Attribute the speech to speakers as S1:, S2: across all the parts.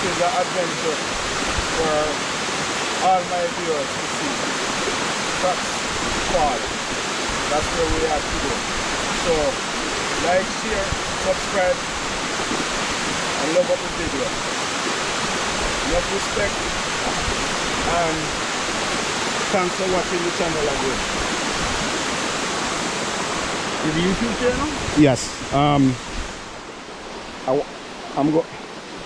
S1: is an adventure for all my viewers to see. Cracks Fall. That's where we are today. So, like, share, subscribe, and love up the video. Enough respect, and thanks for watching the channel again.
S2: Your YouTube channel?
S1: Yes.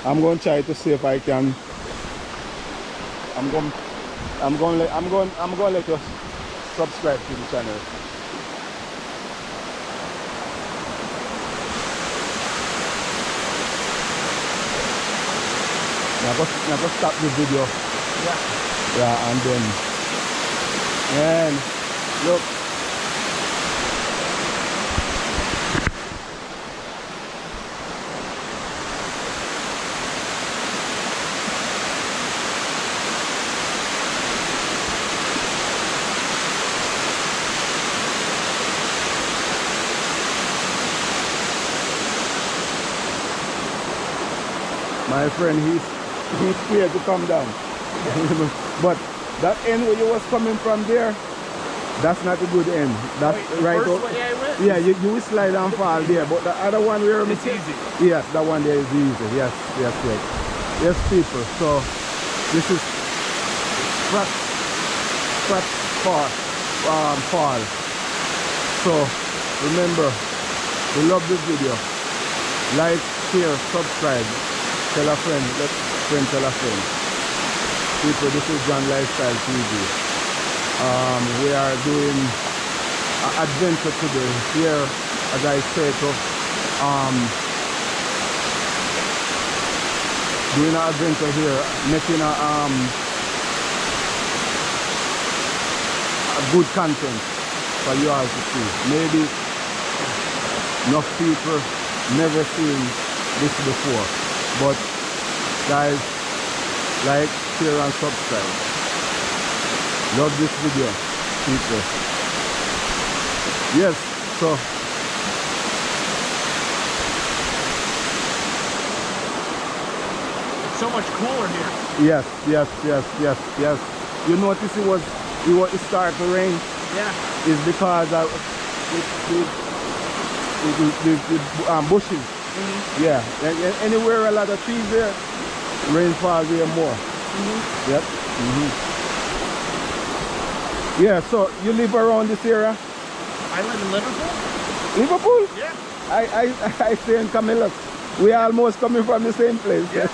S1: I'm going to try to see if I can. I'm going to let you subscribe to the channel. Now go stop the video.
S2: Yeah.
S1: Yeah, and then look. My friend, he's scared to come down. But that end where you was coming from there, that's not a good end. That's right out. Yeah, you will slide and fall there. But the other one where
S2: it's easy.
S1: Yes, that one there is easy. Yes. Yes, people. So this is Cracks Fall. So remember, we love this video. Like, share, subscribe. Tell a friend, let a friend tell a friend. People, this is John Lifestyle TV. We are doing an adventure today here, as I said, doing an adventure here, making a good content for you all to see. Maybe enough people never seen this before. But guys, like, share and subscribe. Love this video, people. Yes, so
S2: It's so much cooler here.
S1: yes. You notice it started to rain?
S2: Yeah.
S1: It's because of the bushes. Yeah, and anywhere a lot of trees there, rainfall there more. Yep. Yeah, so you live around this area?
S2: I live in Liverpool.
S1: Liverpool?
S2: Yeah.
S1: I stay in Camillus. We are almost coming from the same place.
S2: Yeah.